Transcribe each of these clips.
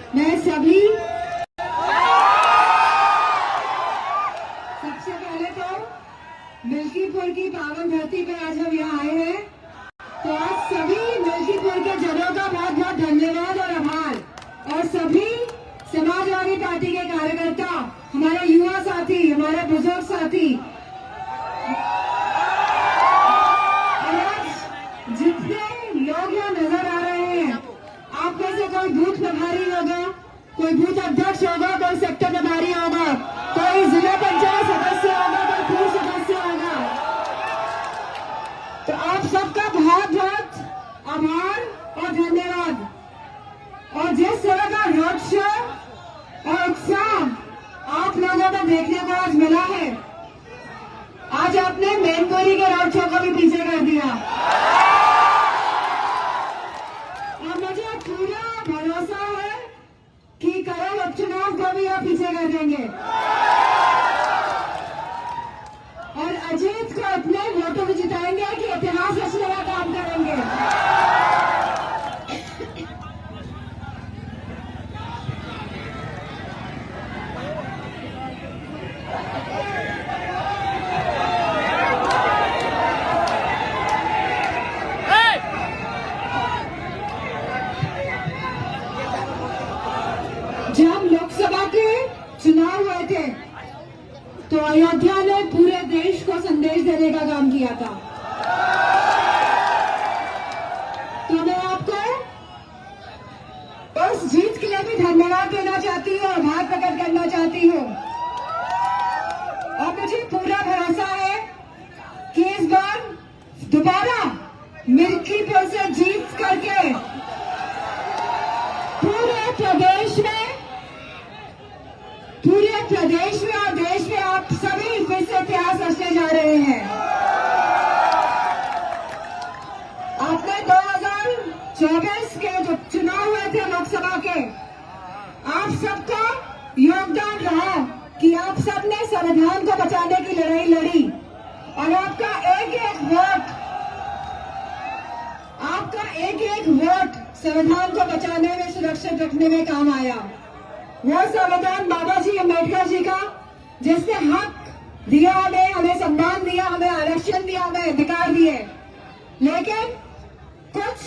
मैं सबसे पहले तो मिल्कीपुर की पावन धरती पर आज हम यहाँ आए हैं, तो आज सभी मिल्कीपुर के जनों का बहुत बहुत धन्यवाद और आभार। और सभी समाजवादी पार्टी के कार्यकर्ता, हमारे युवा साथी, हमारे बुजुर्ग साथी, जितने लोग यहाँ नजर आ रहे हैं, आप में से कोई बूथ प्रभारी होगा, कोई बूथ अध्यक्ष होगा, कोई सेक्टर प्रभारी होगा, कोई जिला पंचायत सदस्य होगा, कोई पूर्व सदस्य होगा। तो आप सबका बहुत बहुत आभार और धन्यवाद। और जिस तरह का रोड शो और उत्साह आप लोगों को देखने को आज मिला है, आज आपने मैनपुरी के रोड शो को भी पीछे कर दिया और मुझे पूरा भरोसा है कि कल उपचुनाव को भी आप पीछे कर देंगे और अजीत को इतने वोटों में जिताएंगे कि इतिहास रचने का काम करेंगे। जब लोकसभा के चुनाव हुए थे तो अयोध्या ने पूरे देश को संदेश देने का काम किया था। तो मैं आपको उस जीत के लिए भी धन्यवाद देना चाहती हूँ, आभार प्रकट करना चाहती हूँ। और मुझे पूरा भरोसा है कि इस बार दोबारा मिल्कीपुर से जीत करके पूरे प्रदेश में और देश में आप सभी फिर से इतिहास रचने जा रहे हैं। आपने 2024 के जो चुनाव हुए थे लोकसभा के, आप सबका योगदान रहा कि आप सबने संविधान को बचाने की लड़ाई लड़ी और आपका एक एक वोट संविधान को बचाने में, सुरक्षित रखने में काम आया। वो संविधान बाबा जी अम्बेडकर जी का, जिसने हक दिया हमें सम्मान दिया, हमें आरक्षण दिया, हमें अधिकार दिए। लेकिन कुछ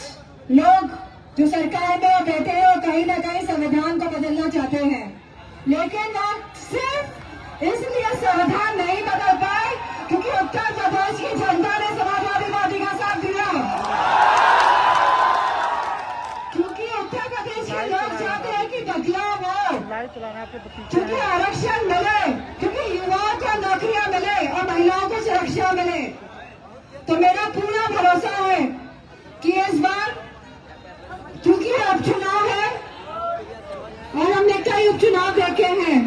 लोग जो सरकार में बैठे हैं कहीं ना कहीं संविधान को बदलना चाहते हैं, लेकिन वो सिर्फ इसलिए संविधान नहीं बदल पाए क्योंकि उत्तर प्रदेश की जनता ने समाजवादी पार्टी का साथ दिया। क्योंकि उत्तर प्रदेश के लोग चाहते हैं कि बदलाव हो, क्योंकि आरक्षण मिले, क्योंकि युवाओं को नौकरियां मिले और महिलाओं को सुरक्षा मिले। तो मेरा पूरा भरोसा है कि इस बार, क्योंकि उपचुनाव है और हमने कई उपचुनाव देखे हैं,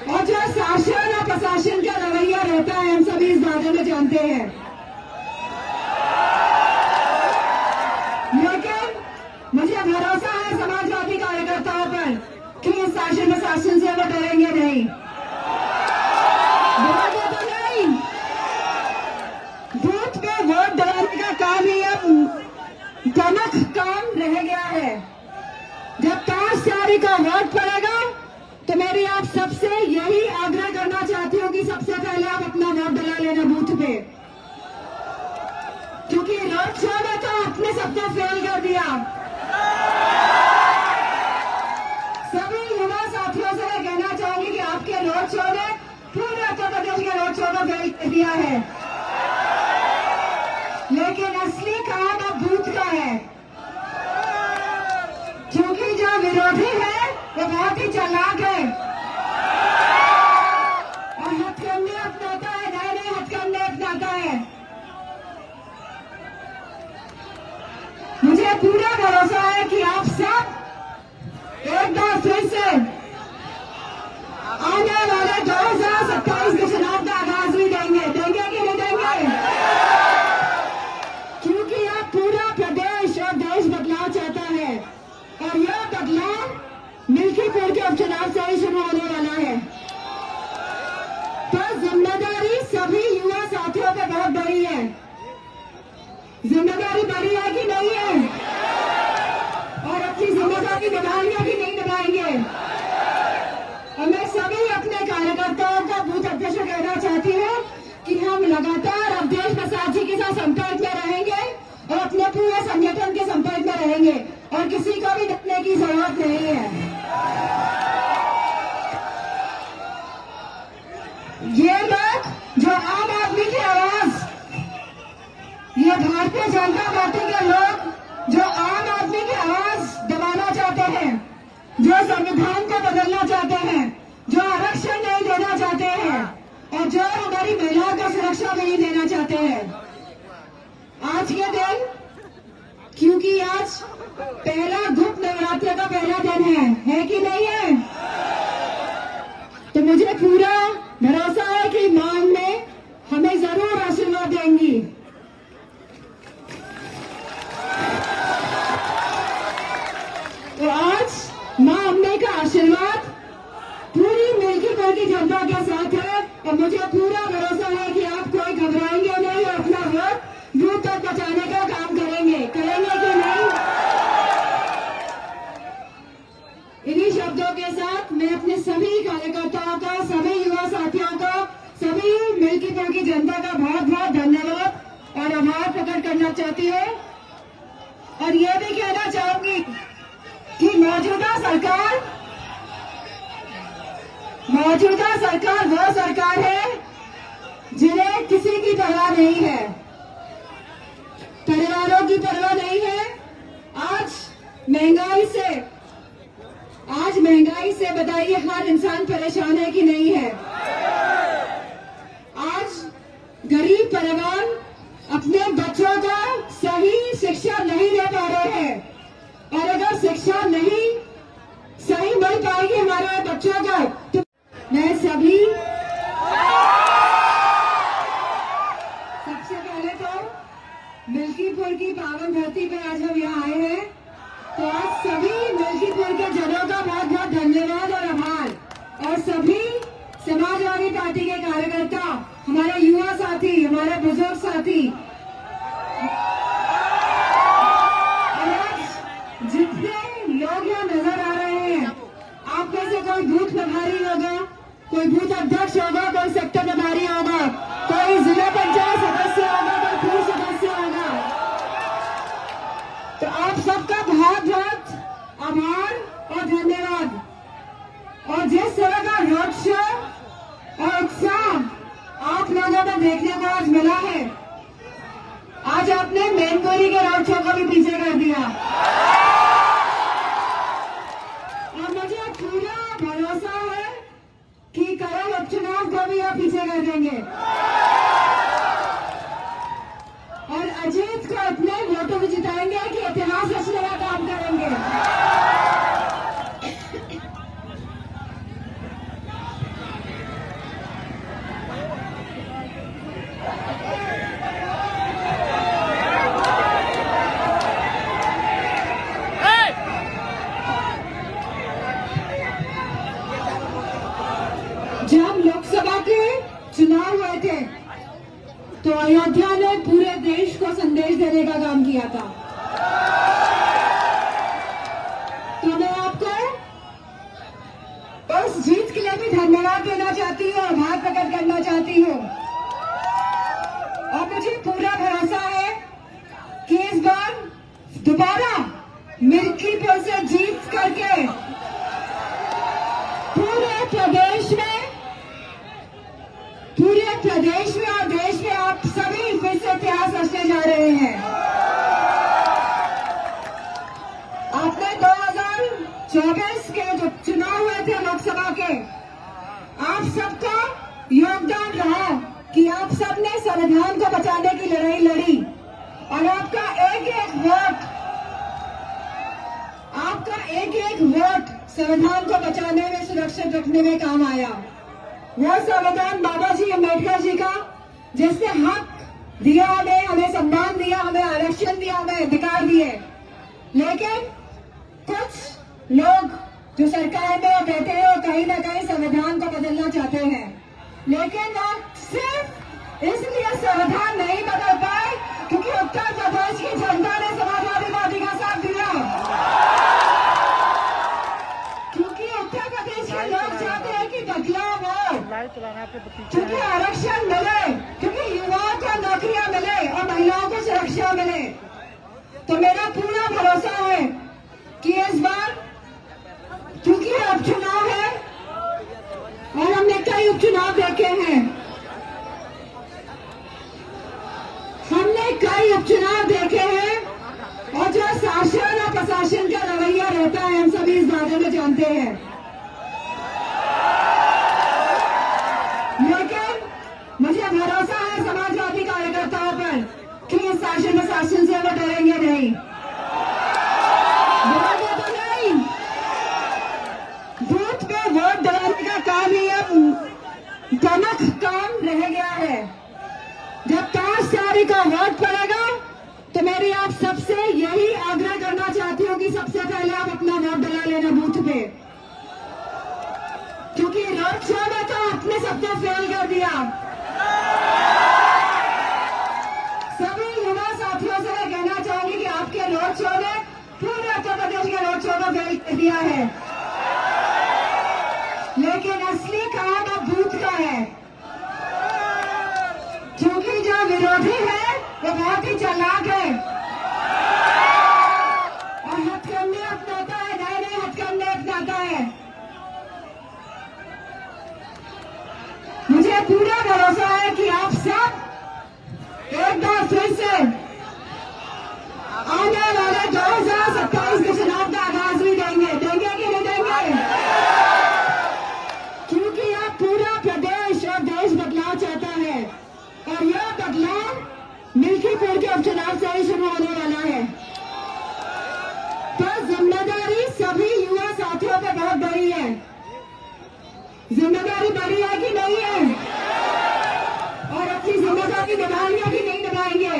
और जो शासन और प्रशासन का रवैया रहता है हम सभी इस बारे में जानते हैं। लेकिन मुझे भरोसा है समाजवादी कार्यकर्ताओं पर कि इस शासन प्रशासन से वो डरेंगे नहीं, डरेंगे तो नहीं। बूथ पे वोट डालने का काम ही अब प्रमुख काम रह गया है। जब 5 तारीख को वोट पड़ेगा तो मेरी आप सबसे यही आग्रह करना चाहती हूँ कि सबसे पहले आप अपना वोट डला लेना बूथ पे, क्योंकि रोड शो में तो आपने सबको फेल कर दिया। सभी युवा साथियों से मैं कहना चाहूंगी कि आपके रोड शो ने पूरे उत्तर प्रदेश के रोड शो को फेल कर दिया है। लेकिन असली काम अब बूथ का है, क्योंकि जो विरोधी है वो बहुत ही चालाक है और हथकंडे अपनाता है, नए हथकंडे अपनाता है। मुझे पूरा भरोसा है कि आप सब एक बार फिर से आने वाले 2027 के चुनाव का आगाज भी देंगे कि नहीं देंगे, क्योंकि आप पूरा प्रदेश और देश बदलाव चाहता है और यह बदलाव मिल्कीपुर के उपचुनाव से ही शुरू होने वाला है। तो जिम्मेदारी सभी युवा साथियों पे बहुत बड़ी है। जिम्मेदारी बड़ी है कि नहीं है, और अपनी जिम्मेदारी निभाएंगे कि नहीं निभाएंगे। और मैं सभी अपने कार्यकर्ताओं का बूथ अध्यक्ष कहना चाहती हूँ कि हम लगातार अवधेश प्रसाद जी के साथ संपर्क में रहेंगे और अपने पूरे संगठन के संपर्क में रहेंगे और किसी को भी डरने की जरूरत नहीं है। ये लोग जो आम आदमी की आवाज, ये भारतीय जनता पार्टी के लोग जो आम आदमी की आवाज दबाना चाहते हैं, जो संविधान को बदलना चाहते हैं, जो आरक्षण नहीं देना चाहते हैं और जो हमारी महिलाओं को सुरक्षा नहीं देना चाहते हैं, आज के दिन, क्योंकि आज पहला गुप्त नवरात्र का पहला दिन है कि नहीं है, तो मुझे पूरा भरोसा है कि मां अम्बे हमें जरूर आशीर्वाद देंगी। तो आज मां अम्बे का आशीर्वाद पूरी मिल्कीपुर की जनता के साथ है और मुझे पूरा भरोसा है कि आप कोई घबराएंगे नहीं और अपना वोट बूथ तक पहुंचाने का काम करेंगे कि नहीं। इन्हीं शब्दों के साथ मैं अपने सभी कार्यकर्ताओं का, सभी युवा साथियों का, सभी मिल्कीपुर की जनता का बहुत बहुत धन्यवाद और आभार प्रकट करना चाहती हूँ। और ये भी कहना चाहूंगी कि मौजूदा सरकार वो सरकार है जिन्हें किसी की परवाह नहीं है, परिवारों की परवाह नहीं है। आज महंगाई से बताइए हर इंसान परेशान है कि नहीं है। आज गरीब परिवार अपने बच्चों को सही शिक्षा नहीं दे पा रहे हैं और अगर शिक्षा नहीं सही मिल पाएगी हमारे बच्चों को, तो मैं सबसे पहले तो मिल्कीपुर की पावन धरती पर आज हम यहाँ आए हैं, तो आज सभी मिल्कीपुर के जनों का बहुत बहुत धन्यवाद और आभार। और सभी समाजवादी पार्टी के कार्यकर्ता, हमारे युवा साथी, हमारे बुजुर्ग साथी, आज जितने लोग यहाँ नजर आ रहे हैं, आप में से कोई बूथ प्रभारी होगा, कोई बूथ अध्यक्ष होगा, कोई सेक्टर प्रभारी होगा, कोई जिला पंचायत सदस्य होगा, कोई पूर्व सदस्य होगा, तो आप सबका बहुत बहुत आभार और धन्यवाद। और जिस तरह का रोड शो और उत्साह आप लोगों को देखने को आज मिला है, आज आपने मैनपुरी के रोड शो को भी पीछे कर दिया और मुझे पूरा भरोसा है कि कल उपचुनाव को भी आप पीछे कर देंगे और अजीत को अपने वोटों में जिताएंगे कि इतिहास रचने का काम करेंगे। जब लोकसभा के चुनाव हुए थे तो अयोध्या ने पूरे देश को संदेश देने का काम किया था। तो मैं आपको उस जीत के लिए भी धन्यवाद देना चाहती हूँ, आभार प्रकट करना चाहती हूँ और मुझे पूरा भरोसा है कि इस बार दोबारा मिल्कीपुर से जीत करके पूरे प्रदेश में और देश में आप सभी फिर से इतिहास रचने जा रहे हैं। आपने 2024 के जो चुनाव हुए थे लोकसभा के, आप सबका योगदान रहा कि आप सबने संविधान को बचाने की लड़ाई लड़ी और आपका एक एक वोट संविधान को बचाने में, सुरक्षित रखने में काम आया। वो संविधान बाबा जी अम्बेडकर जी का, जिसने हक दिया हमें सम्मान दिया, हमें आरक्षण दिया, हमें अधिकार दिए। लेकिन कुछ लोग जो सरकार में बैठे हैं वो कहीं ना कहीं संविधान को बदलना चाहते हैं, लेकिन वो सिर्फ इसलिए संविधान नहीं बदल पाए क्योंकि उत्तर प्रदेश की जनता ने समाजवादी पार्टी का साथ दिया, क्योंकि उत्तर प्रदेश के लोग चाहते हैं कि बदलाव हो, क्योंकि आरक्षण मिले, क्योंकि युवाओं को नौकरियां मिले और महिलाओं को सुरक्षा मिले। तो मेरा पूरा भरोसा है कि इस बार क्योंकि उपचुनाव है और हमने कई उपचुनाव देखे हैं, हमने कई उपचुनाव देखे हैं और जो शासन और प्रशासन का रवैया रहता है हम सभी इस बारे में जानते हैं। लेकिन मुझे भरोसा है समाजवादी कार्यकर्ताओं पर कि इस शासन प्रशासन से वो डरेंगे नहीं, डरेंगे तो नहीं। बूथ पे वोट डालने का काम ही अब प्रमुख काम रह गया है। जब 5 तारीख को वोट पड़ेगा तो मेरी आप सबसे यही आग्रह करना चाहती हूँ कि सबसे पहले आप अपना वोट डला लेना बूथ पे, क्योंकि रोड शो में तो आपने सबको फेल कर दिया। सभी युवा साथियों से मैं कहना चाहूंगी कि आपके रोड शो ने पूरे उत्तर प्रदेश के रोड शो को फेल कर दिया है, लेकिन असली काम अब बूथ का है, क्योंकि जो विरोधी है वो बहुत ही चालाक है और हथकंडे अपनाता है, नए नए हथकंडे अपनाता है। मुझे पूरा भरोसा है कि आप सब एक बार फिर से आने वाले 2027 के चुनाव का आगाज भी देंगे, देंगे कि नहीं देंगे? क्योंकि आप पूरा प्रदेश और देश बदलाव चाहता है और यह बदलाव मिल्कीपुर के उपचुनाव से ही शुरू होने वाला है। तो जिम्मेदारी सभी युवा साथियों पे बहुत बड़ी है। जिम्मेदारी बड़ी है कि नहीं है? और अपनी जिम्मेदारी निभाएंगे कि नहीं निभाएंगे?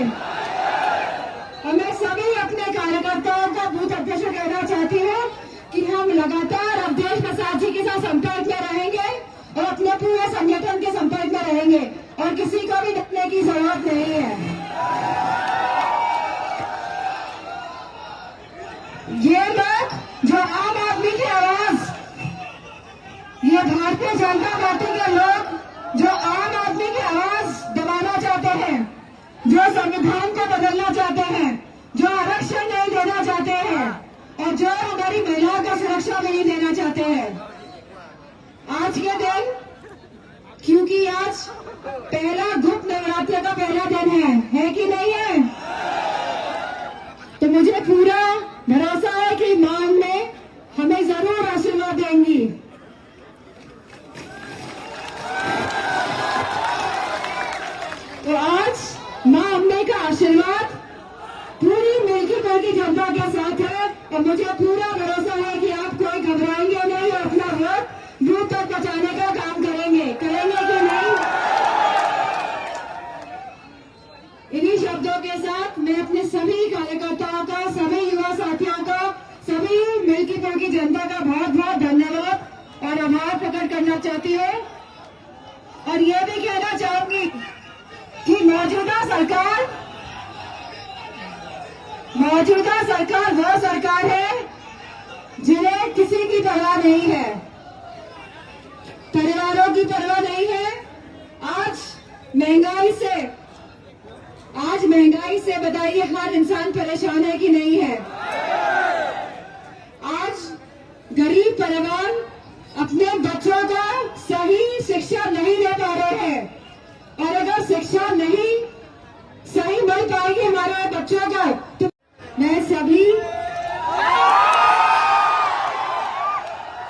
और मैं सभी अपने कार्यकर्ताओं का बूथ अध्यक्ष कहना चाहती हूँ कि हम लगातार अवधेश प्रसाद जी के साथ संपर्क में रहेंगे और अपने पूरे संगठन के संपर्क में रहेंगे और किसी को भी डरने की जरूरत नहीं है। ये लोग जो आम आदमी की आवाज, ये भारतीय जनता पार्टी के लोग जो आम आदमी की आवाज दबाना चाहते हैं, जो संविधान को बदलना चाहते हैं, जो आरक्षण नहीं देना चाहते हैं और जो हमारी महिलाओं को सुरक्षा नहीं देना चाहते हैं, आज के दिन, क्योंकि आज पहला गुप्त नवरात्र का पहला दिन है कि नहीं है? तो मुझे पूरा भरोसा है कि मां अम्बे हमें जरूर आशीर्वाद देंगी। तो आज मां अम्बे का आशीर्वाद पूरी मिल्कीपुर की जनता के साथ है और मुझे पूरा भरोसा है कि आप कोई घबराएंगे नहीं और अपना वोट बूथ तक पहुंचाने का काम करेंगे, करेंगे कि नहीं? इन्हीं शब्दों के साथ मैं अपने सभी कार्यकर्ताओं का, सभी युवा साथियों का, सभी मिल्कीपुर की जनता का बहुत बहुत धन्यवाद और आभार प्रकट करना चाहती हूँ और ये भी कहना चाहूंगी कि मौजूदा सरकार वो सरकार है जिन्हें किसी की परवाह नहीं है, परिवारों की परवाह नहीं है। आज महंगाई से बताइए हर इंसान परेशान है कि नहीं है? आज गरीब परिवार अपने बच्चों को सही शिक्षा नहीं दे पा रहे हैं और अगर शिक्षा नहीं सही मिल पाएगी हमारे बच्चों को तो मैं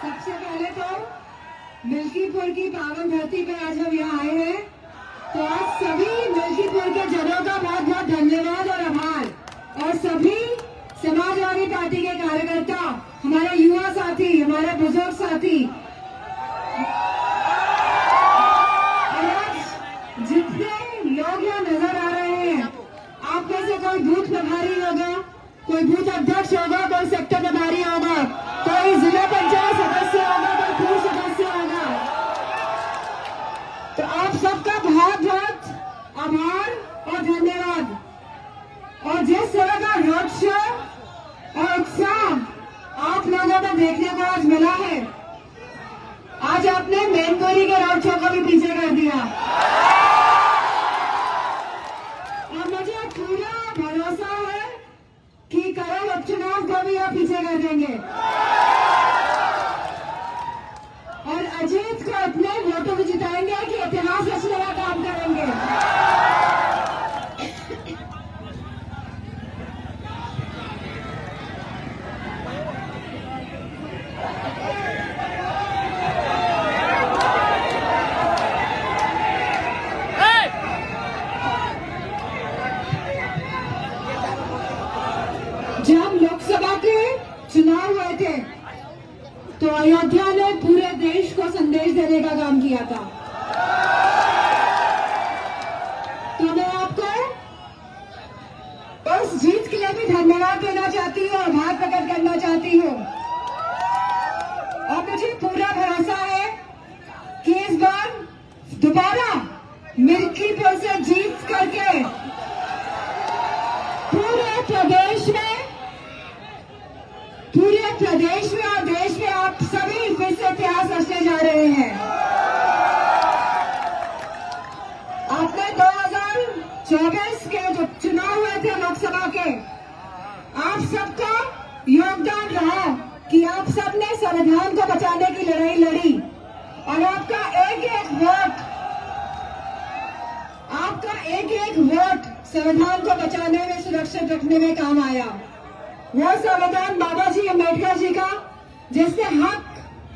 सबसे पहले तो मिल्कीपुर की पावन धरती पर आज हम यहाँ आए हैं, तो आज सभी मिल्कीपुर के जनों का बहुत बहुत धन्यवाद और आभार और सभी समाजवादी पार्टी के कार्यकर्ता, हमारे युवा साथी, हमारे बुजुर्ग साथी और आज जितने लोग यहाँ नजर आ रहे हैं, आप में से कोई बूथ प्रभारी होगा, कोई बूथ अध्यक्ष होगा, कोई सेक्टर प्रभारी होगा, कोई जिला पंचायत सदस्य होगा, कोई पूर्व सदस्य होगा, तो आप सबका बहुत बहुत आभार और धन्यवाद। रोड शो और उत्साह आप लोगों को देखने को आज मिला है। आज आपने मैनपुरी के रोड शो को भी पीछे कर दिया और मुझे पूरा भरोसा है कि कल उपचुनाव को भी आप पीछे कर देंगे और अजीत को इतने वोटों में जिताएंगे कि इतिहास रचने का काम करेंगे। जब लोकसभा के चुनाव हुए थे तो अयोध्या ने पूरे देश को संदेश देने का काम किया था। तो मैं आपको उस जीत के लिए भी धन्यवाद देना चाहती हूँ और आभार प्रकट करना चाहती हूँ और मुझे पूरा भरोसा है कि इस बार दोबारा मिल्कीपुर से जीत करके पूरे प्रदेश में और देश में आप सभी फिर से इतिहास रचने जा रहे हैं। आपने 2024 के जो चुनाव हुए थे लोकसभा के, आप सबका योगदान रहा कि आप सबने संविधान को बचाने की लड़ाई लड़ी और आपका एक एक वोट संविधान को बचाने में, सुरक्षित रखने में काम आया। वो संविधान बाबा जी अम्बेडकर जी का, जिसने हक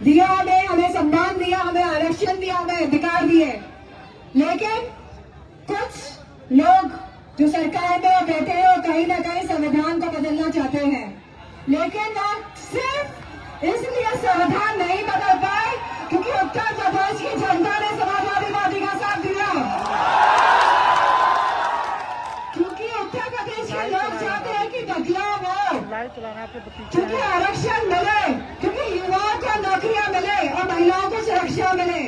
दिया हमें सम्मान दिया, हमें आरक्षण दिया, हमें अधिकार दिए। लेकिन कुछ लोग जो सरकार में बैठे हैं वो कहीं ना कहीं संविधान को बदलना चाहते हैं, लेकिन वो सिर्फ इसलिए संविधान नहीं बदल पाए क्योंकि उत्तर प्रदेश की जनता ने समाजवादी पार्टी का साथ दिया, क्योंकि उत्तर प्रदेश के लोग चाहते हैं कि बदलाव हो, क्योंकि आरक्षण मिले, क्योंकि युवाओं को नौकरियां मिले और महिलाओं को सुरक्षा मिले।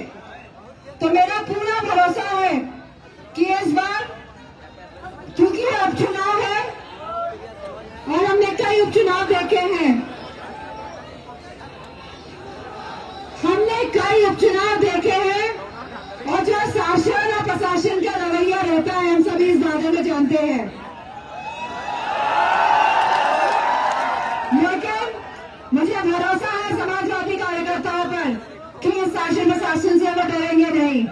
तो मेरा पूरा भरोसा है कि इस बार क्योंकि उपचुनाव है और हमने कई उपचुनाव देखे हैं, और जो शासन और प्रशासन का रवैया रहता है हम सभी इस बारे में जानते हैं। लेकिन मुझे भरोसा है समाजवादी कार्यकर्ताओं पर कि इस शासन प्रशासन से वो डरेंगे नहीं,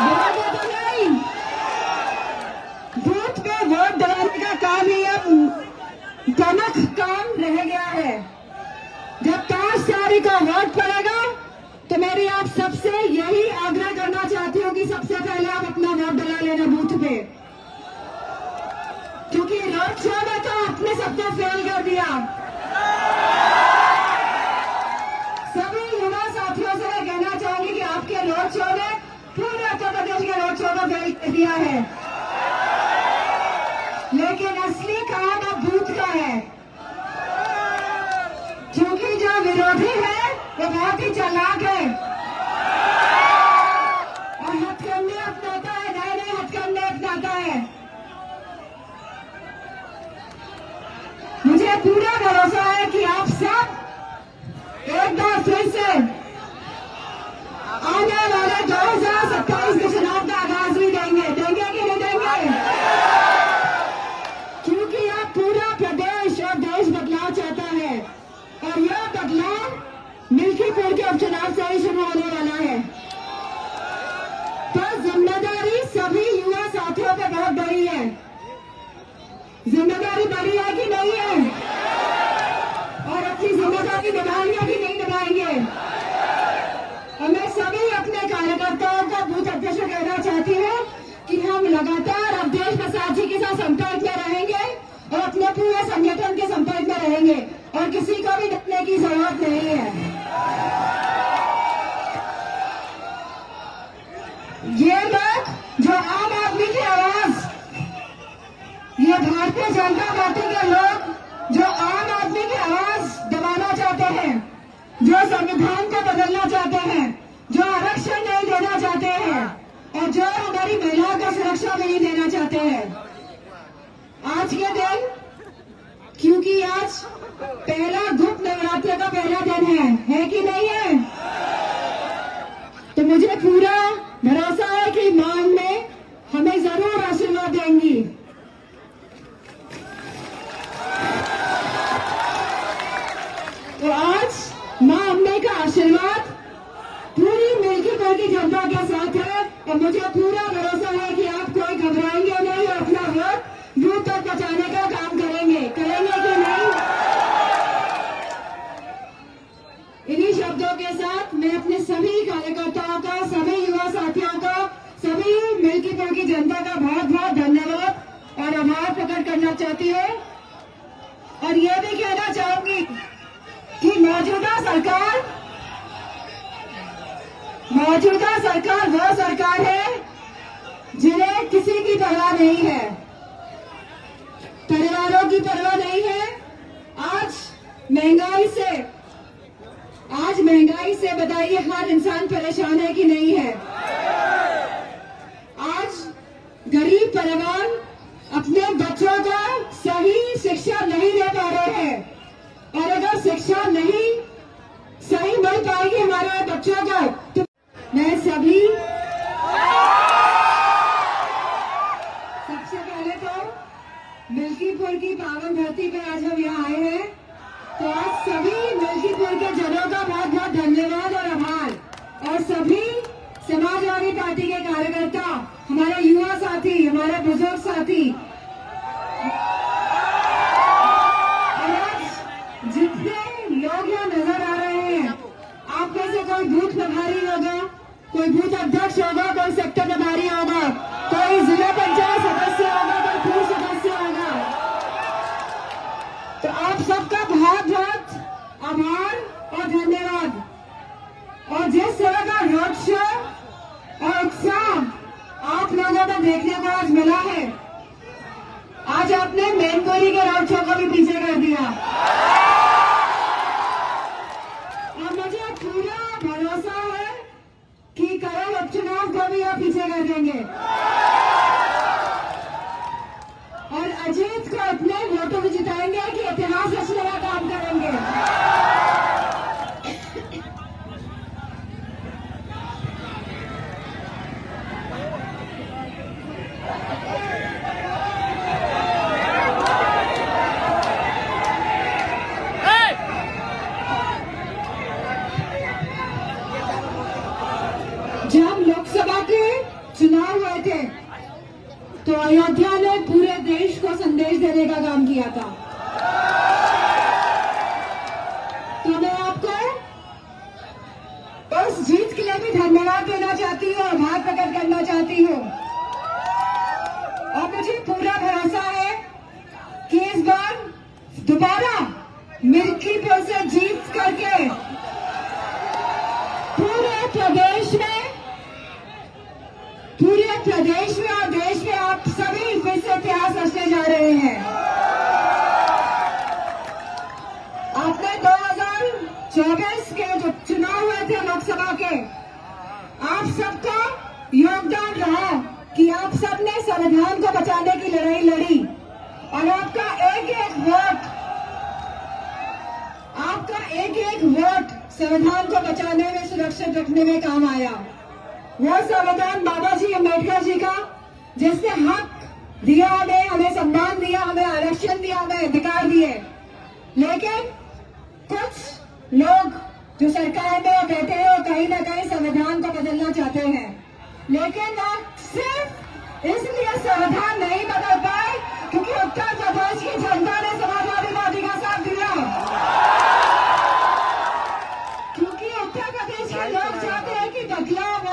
डरेंगे तो नहीं। बूथ पे वोट डालने का काम ही अब गलत काम रह गया है। जब 5 तारीख को वोट पड़ेगा तो मेरी आप सबसे यही आग्रह करना चाहती हूँ कि सबसे पहले आप अपना वोट डला लेना बूथ पे, क्योंकि रोड शो में तो आपने सबको फेल कर दिया। सभी युवा साथियों से मैं कहना चाहूंगी कि आपके रोड शो ने पूरे उत्तर प्रदेश के रोड शो को फेल कर दिया है, लेकिन असली काम अब बूथ का है, क्योंकि जो विरोधी है वो बहुत ही चालाक है और हथकंडे अपनाता है, नए हथकंडे अपनाता है। मुझे पूरा भरोसा है कि आप सब एक बार फिर से आने वाले 2027 के चुनाव का आगाज भी देंगे कि नहीं देंगे, क्योंकि आप पूरा प्रदेश और देश बदलाव चाहता है और यह बदलाव मिल्कीपुर के उपचुनाव से ही शुरू होने वाला है। तो जिम्मेदारी सभी युवा साथियों पे बहुत बड़ी है। जिम्मेदारी बड़ी है कि नहीं है, और अपनी जिम्मेदारी निभाएंगे कि नहीं निभाएंगे। और मैं सभी अपने कार्यकर्ताओं को बूथ अध्यक्ष को कहना चाहती हूँ कि हम लगातार अवधेश प्रसाद जी के साथ संपर्क में रहेंगे और अपने पूरे संगठन के संपर्क में रहेंगे और किसी को भी डरने की जरूरत नहीं है। ये लोग जो आम आदमी की आवाज, ये भारतीय जनता पार्टी के लोग जो आम आदमी की आवाज दबाना चाहते हैं, जो संविधान को बदलना चाहते हैं, जो आरक्षण नहीं देना चाहते हैं और जो हमारी महिलाओं को सुरक्षा नहीं देना चाहते हैं, आज के दिन, क्योंकि आज पहला गुप्त नवरात्र का पहला दिन है कि नहीं है? तो मुझे पूरा भरोसा है कि मां में हमें जरूर आशीर्वाद देंगी। तो आज मां अम्बे का आशीर्वाद पूरी मिल्कीपुर की जनता के साथ है और मुझे पूरा भरोसा है कि आप कोई घबराएंगे नहीं और अपना वोट बूथ तक पहुंचाने का काम करेंगे कि नहीं? इन्हीं शब्दों के साथ मैं अपने सभी कार्यकर्ताओं का, सभी युवा साथियों का, सभी मिल्कीपुर की जनता का बहुत बहुत धन्यवाद और आभार प्रकट करना चाहती हूँ। और ये भी कहना चाहूंगी कि मौजूदा सरकार वो सरकार है जिन्हें किसी की परवाह नहीं है, परिवारों की परवाह नहीं है। आज महंगाई से बताइए हर इंसान परेशान है कि नहीं है? आज गरीब परिवार अपने बच्चों को सही शिक्षा नहीं दे पा रहे हैं और अगर शिक्षा नहीं सही मिल पाएगी हमारे बच्चों को तो मैं सबसे पहले तो मिल्कीपुर की पावन धरती पर आज हम यहाँ आए हैं, तो आज सभी मिल्कीपुर के जनों का बहुत बहुत धन्यवाद और आभार। और सभी समाजवादी पार्टी के कार्यकर्ता, हमारे युवा साथी, हमारे बुजुर्ग साथी, और आज जितने लोग यहाँ नजर आ रहे हैं, आप में से कोई बूथ प्रभारी होगा, कोई बूथ अध्यक्ष होगा, कोई सेक्टर प्रभारी होगा, कोई जिला पंचायत सदस्य होगा, कोई पूर्व सदस्य होगा, तो आप सबका बहुत बहुत आभार और धन्यवाद। और जिस तरह का रोड शो और उत्साह आप लोगों को देखने को आज मिला है, आज आपने मैनपुरी के रोड शो को भी पीछे कर दिया और मुझे पूरा भरोसा है कि कल उपचुनाव को भी आप पीछे कर देंगे और अजीत को अपने वोटों में जिताएंगे कि इतिहास रचने का काम करेंगे। जब लोकसभा के चुनाव हुए थे तो अयोध्या ने पूरे देश को संदेश देने का काम किया था। तो मैं आपको उस जीत के लिए भी धन्यवाद देना चाहती हूँ, आभार प्रकट करना चाहती हूँ। और मुझे पूरा भरोसा है कि इस बार दोबारा मिल्कीपुर से जीत करके पूरे प्रदेश में और देश में आप सभी फिर से इतिहास रचने जा रहे हैं। आपने 2024 के जो चुनाव हुए थे लोकसभा के, आप सबका योगदान रहा कि आप सबने संविधान को बचाने की लड़ाई लड़ी और आपका एक एक वोट संविधान को बचाने में, सुरक्षित रखने में काम आया। वो संविधान बाबा जी अम्बेडकर जी का, जिसने हक दिया हमें सम्मान दिया, हमें आरक्षण दिया, हमें अधिकार दिए। लेकिन कुछ लोग जो सरकार में बैठे हैं कहीं ना कहीं संविधान को बदलना चाहते हैं, लेकिन वो सिर्फ इसलिए संविधान नहीं बदल पाए क्योंकि उत्तर प्रदेश की जनता ने समाजवादी पार्टी का साथ दिया। क्योंकि उत्तर प्रदेश के लोग चाहते हैं कि बदलाव हो,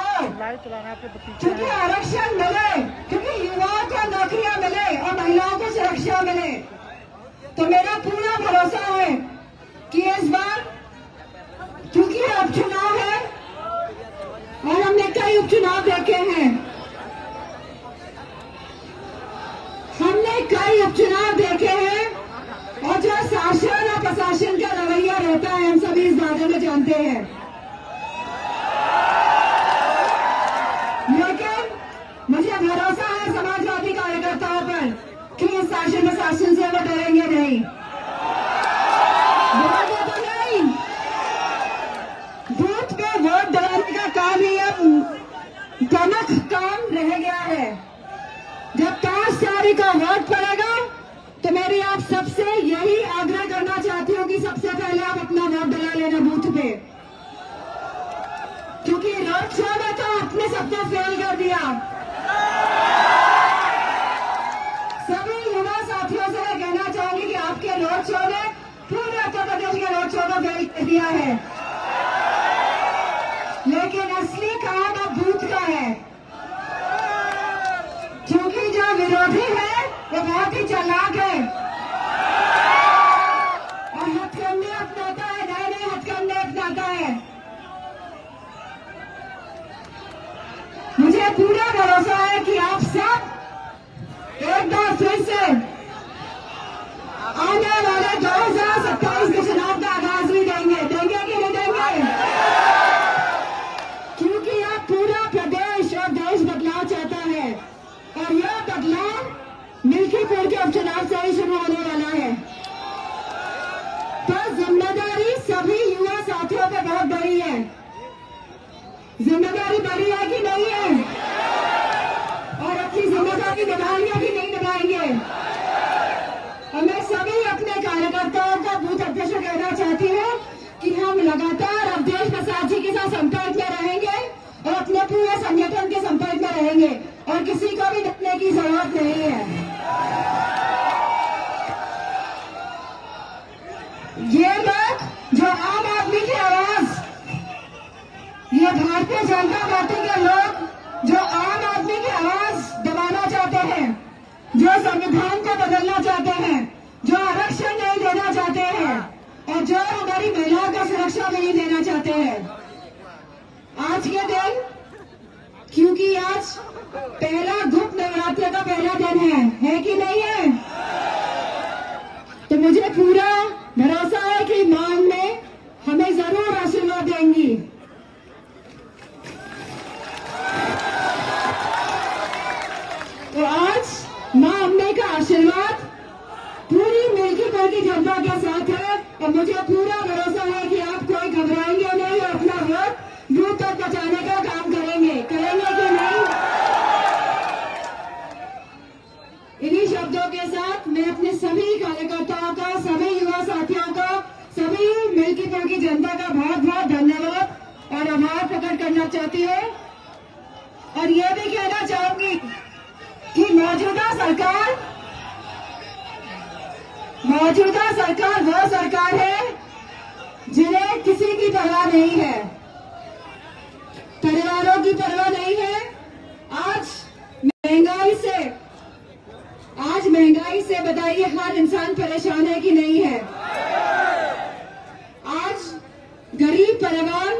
क्योंकि आरक्षण मिले, क्योंकि युवाओं को नौकरियां मिले और महिलाओं को सुरक्षा मिले। तो मेरा पूरा भरोसा है कि इस बार, क्योंकि उपचुनाव है और हमने कई उपचुनाव देखे हैं, और जो शासन और प्रशासन का रवैया रहता है हम सभी इस बारे में जानते हैं। लेकिन मुझे भरोसा है समाजवादी कार्यकर्ताओं पर कि इस शासन में राशन से वो डरेंगे नहीं, डरेंगे तो नहीं। बूथ पे वोट डालने का काम ही अब प्रमुख काम रह गया है। जब 5 तारीख को वोट पड़ेगा तो मेरी आप सबसे यही आग्रह करना चाहती हूँ कि सबसे पहले आप अपना वोट डला लेना बूथ पे, क्योंकि रोड शो में तो आपने सबको फेल कर दिया। सभी युवा साथियों से मैं कहना चाहूंगी कि आपके रोड शो ने पूरे उत्तर प्रदेश के रोड शो को फेल कर दिया है, लेकिन असली काम अब बूथ का है, क्योंकि जो विरोधी है वो बहुत ही चालाक है और हथकंडे अपनाता है, नए नए हथकंडे अपनाता है। मुझे पूरा भरोसा है कि आप सब एक बार फिर से आने वाले 2027 के चुनाव का आगाज भी देंगे, देंगे कि नहीं देंगे? क्योंकि आप पूरा प्रदेश और देश बदलाव चाहता है और यह बदलाव मिल्कीपुर के उपचुनाव से ही शुरू होने वाला है। तो जिम्मेदारी सभी युवा साथियों पे बहुत बड़ी है। जिम्मेदारी बड़ी है कि नहीं है? और अपनी जिम्मेदारी निभाएंगे कि नहीं निभाएंगे? और मैं सभी अपने कार्यकर्ताओं का बूथ अध्यक्ष कहना चाहती हूँ कि हम लगातार अवधेश प्रसाद जी के साथ संपर्क में रहेंगे और अपने पूरे संगठन के संपर्क में रहेंगे और किसी को भी डरने की जरूरत नहीं है। ये लोग जो आम आदमी की आवाज, ये भारतीय जनता पार्टी के लोग जो आम आदमी की आवाज दबाना चाहते हैं, जो संविधान को बदलना चाहते हैं, जो आरक्षण नहीं देना चाहते हैं और जो हमारी महिलाओं को सुरक्षा नहीं देना चाहते हैं, आज के दिन, क्योंकि आज पहला गुप्त नवरात्र का पहला दिन है कि नहीं है? तो मुझे पूरा भरोसा है कि मां अम्बे हमें जरूर आशीर्वाद देंगी। तो आज मां अम्बे का आशीर्वाद पूरी मिल्कीपुर की जनता के साथ है और मुझे पूरा भरोसा है कि आप कोई घबराएंगे नहीं और अपना वोट बूथ तक पहुंचाने का काम करेंगे, करेंगे कि नहीं? इन्हीं शब्दों के साथ मैं अपने सभी कार्यकर्ताओं का, सभी युवा साथियों का, सभी मिल्कीपुर की जनता का बहुत बहुत धन्यवाद और आभार प्रकट करना चाहती हूँ। और ये भी कहना चाहूंगी कि मौजूदा सरकार वो सरकार है जिन्हें किसी की परवाह नहीं है, परिवारों की परवाह नहीं है। आज महंगाई से बताइए हर इंसान परेशान है कि नहीं है? आज गरीब परिवार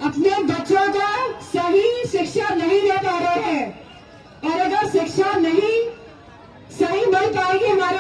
अपने बच्चों को सही शिक्षा नहीं दे पा रहे हैं और अगर शिक्षा नहीं सही मिल पाएगी हमारे